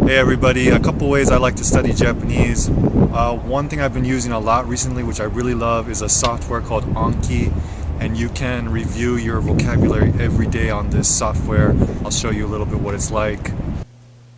Hey everybody, a couple ways I like to study Japanese. One thing I've been using a lot recently, which I really love, is a software called Anki, and you can review your vocabulary every day on this software. I'll show you a little bit what it's like.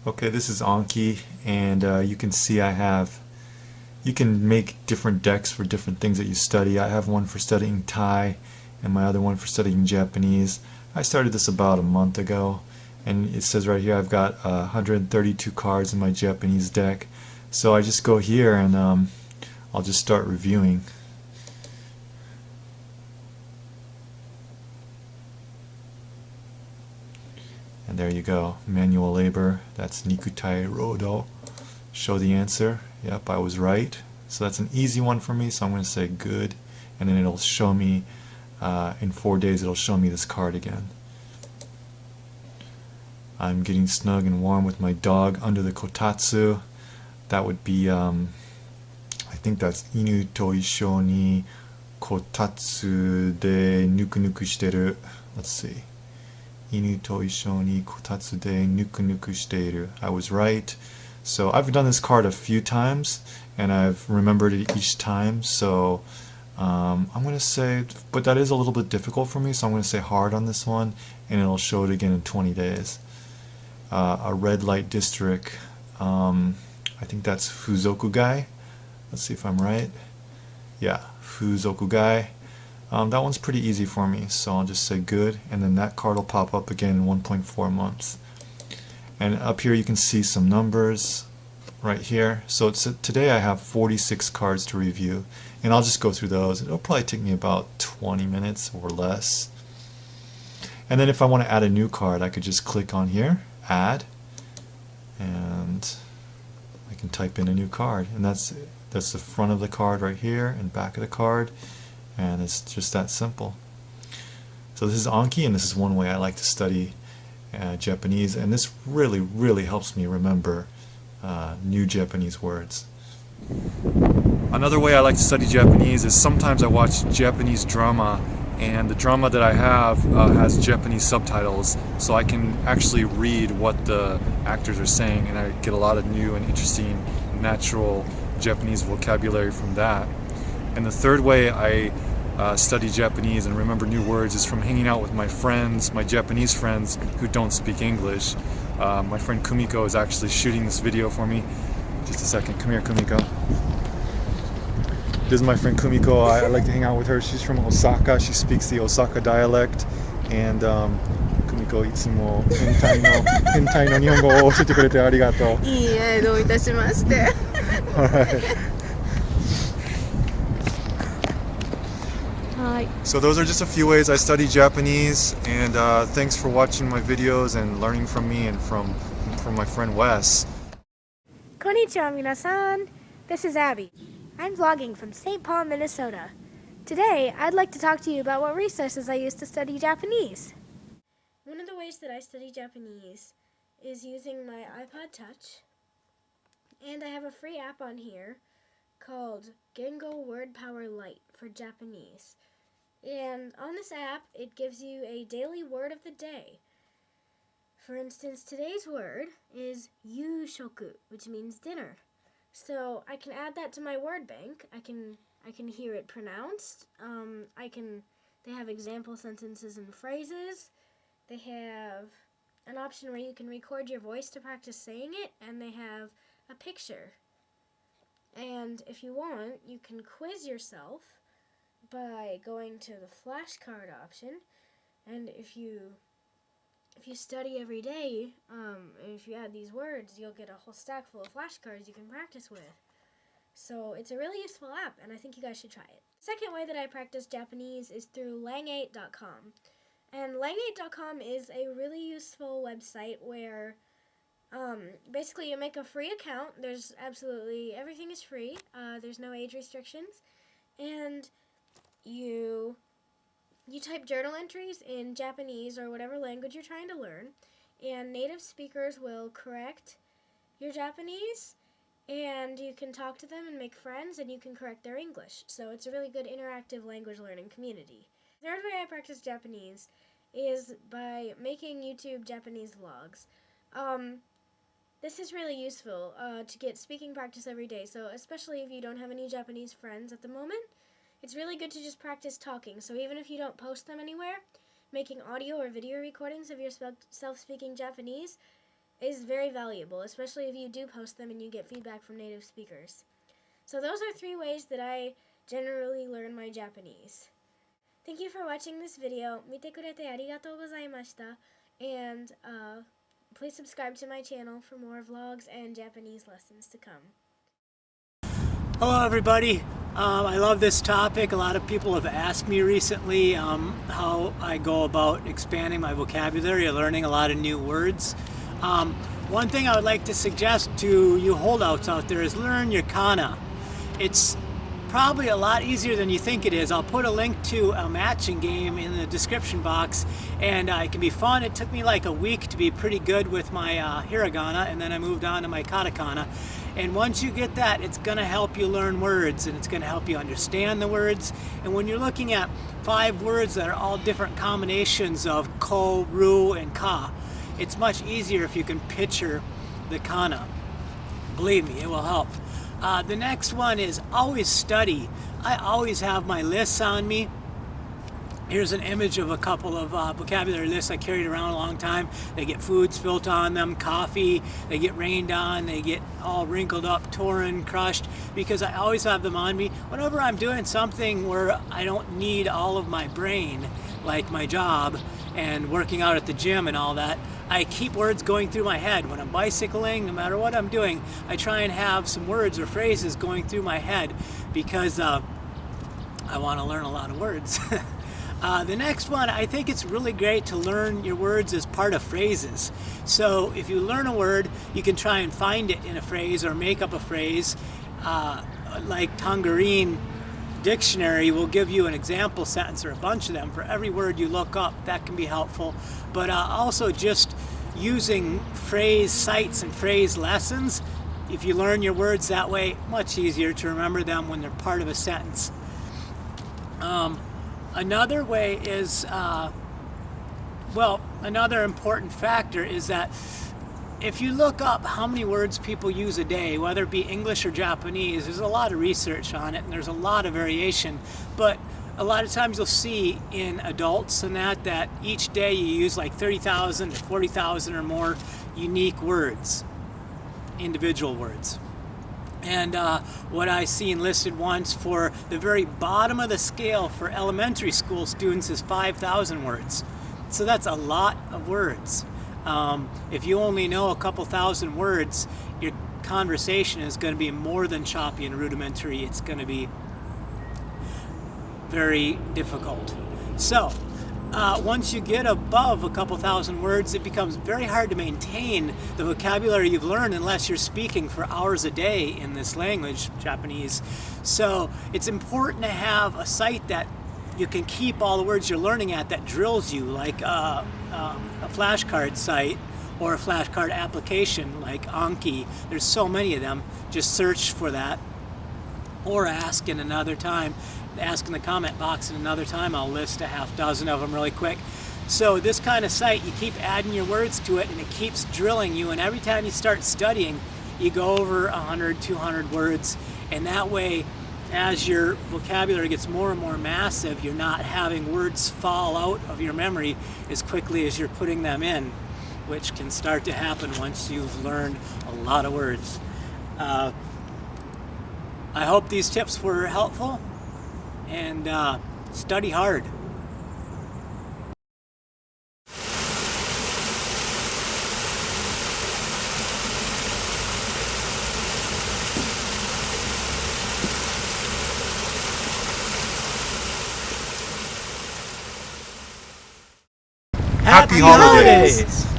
Okay, this is Anki, and you can see you can make different decks for different things that you study. I have one for studying Thai and my other one for studying Japanese. I started this about a month ago. And it says right here I've got 132 cards in my Japanese deck. So I just go here and I'll just start reviewing. And there you go. Manual labor. That's Nikutai Rodo. Show the answer. Yep, I was right. So that's an easy one for me. So I'm going to say good. And then it'll show me, in 4 days, it'll show me this card again. I'm getting snug and warm with my dog under the kotatsu. That would be, I think that's inu to issho ni kotatsu de nuku nuku shiteru. Let's see. Inu to issho ni kotatsu de nuku nuku shiteru. I was right. So I've done this card a few times, and I've remembered it each time. So I'm going to say, but that is a little bit difficult for me, so I'm going to say hard on this one, and it'll show it again in 20 days. A red light district, I think that's Fuzokugai. Let's see if I'm right. Yeah, Fuzokugai. That one's pretty easy for me, so I'll just say good, and then that card will pop up again in 1.4 months. And up here you can see some numbers right here. So today I have 46 cards to review, and I'll just go through those. It'll probably take me about 20 minutes or less. And then if I want to add a new card, I could just click on here, add, and I can type in a new card, and that's the front of the card right here and back of the card, and it's just that simple. So this is Anki, and this is one way I like to study Japanese, and this really helps me remember new Japanese words. Another way I like to study Japanese is sometimes I watch Japanese drama, and the drama that I have has Japanese subtitles, so I can actually read what the actors are saying, and I get a lot of new and interesting natural Japanese vocabulary from that. And the third way I study Japanese and remember new words is from hanging out with my friends, my Japanese friends who don't speak English. My friend Kumiko is actually shooting this video for me. Just a second, come here Kumiko. This is my friend Kumiko. I like to hang out with her. She's from Osaka. She speaks the Osaka dialect. And Kumiko, いつも変態の日本語を教えてくれてありがとう。いいえ、どういたしまして。So those are just a few ways I study Japanese, and thanks for watching my videos and learning from me and from my friend Wes. Konnichiwa, minasan. This is Abby. I'm vlogging from St. Paul, Minnesota. Today, I'd like to talk to you about what resources I use to study Japanese. One of the ways that I study Japanese is using my iPod Touch, and I have a free app on here called Gengo Word Power Lite for Japanese. And on this app, it gives you a daily word of the day. For instance, today's word is yushoku, which means dinner. So I can add that to my word bank. I can hear it pronounced. They have example sentences and phrases. They have an option where you can record your voice to practice saying it, and they have a picture. And if you want, you can quiz yourself by going to the flashcard option. And if you study every day, and if you add these words, you'll get a whole stack full of flashcards you can practice with. So it's a really useful app, and I think you guys should try it. The second way that I practice Japanese is through lang8.com. And lang8.com is a really useful website where basically you make a free account. There's absolutely everything is free. There's no age restrictions. And you type journal entries in Japanese or whatever language you're trying to learn, and native speakers will correct your Japanese, and you can talk to them and make friends, and you can correct their English. So it's a really good interactive language learning community. The third way I practice Japanese is by making YouTube Japanese vlogs. This is really useful to get speaking practice every day, so especially if you don't have any Japanese friends at the moment, it's really good to just practice talking. So even if you don't post them anywhere, making audio or video recordings of your self-speaking Japanese is very valuable, especially if you do post them and you get feedback from native speakers. So those are 3 ways that I generally learn my Japanese. Thank you for watching this video. 見てくれてありがとうございました。And please subscribe to my channel for more vlogs and Japanese lessons to come. Hello everybody. I love this topic. A lot of people have asked me recently how I go about expanding my vocabulary or learning a lot of new words. One thing I would like to suggest to you holdouts out there is learn your kana. It's probably a lot easier than you think it is. I'll put a link to a matching game in the description box, and it can be fun. It took me like a week to be pretty good with my hiragana, and then I moved on to my katakana. And once you get that, it's going to help you learn words, and it's going to help you understand the words. And when you're looking at 5 words that are all different combinations of ko, ru, and ka, it's much easier if you can picture the kana. Believe me, it will help. The next one is always study. I always have my lists on me. Here's an image of a couple of vocabulary lists I carried around a long time. They get food spilt on them, coffee, they get rained on, they get all wrinkled up, torn, crushed, because I always have them on me. Whenever I'm doing something where I don't need all of my brain, like my job and working out at the gym and all that, I keep words going through my head. When I'm bicycling, no matter what I'm doing, I try and have some words or phrases going through my head because I want to learn a lot of words. The next one, I think it's really great to learn your words as part of phrases. So if you learn a word, you can try and find it in a phrase or make up a phrase. Like Tangerine Dictionary will give you an example sentence or a bunch of them for every word you look up. That can be helpful. But also just using phrase sites and phrase lessons. If you learn your words that way, much easier to remember them when they're part of a sentence. Another way is, another important factor is that if you look up how many words people use a day, whether it be English or Japanese, there's a lot of research on it and there's a lot of variation. But a lot of times you'll see in adults and that each day you use like 30,000 to 40,000 or more unique words, individual words. And what I seen listed once for the very bottom of the scale for elementary school students is 5,000 words. So that's a lot of words. If you only know a couple thousand words, your conversation is going to be more than choppy and rudimentary. It's going to be very difficult. So once you get above a couple thousand words, it becomes very hard to maintain the vocabulary you've learned unless you're speaking for hours a day in this language, Japanese. So it's important to have a site that you can keep all the words you're learning at that drills you, like a flashcard site or a flashcard application like Anki. There's so many of them. Just search for that or ask in another time. Ask in the comment box, and another time I'll list a half dozen of them really quick. So this kind of site, you keep adding your words to it and it keeps drilling you, and every time you start studying you go over 100, 200 words, and that way as your vocabulary gets more and more massive, you're not having words fall out of your memory as quickly as you're putting them in, which can start to happen once you've learned a lot of words. I hope these tips were helpful, and study hard. Happy holidays!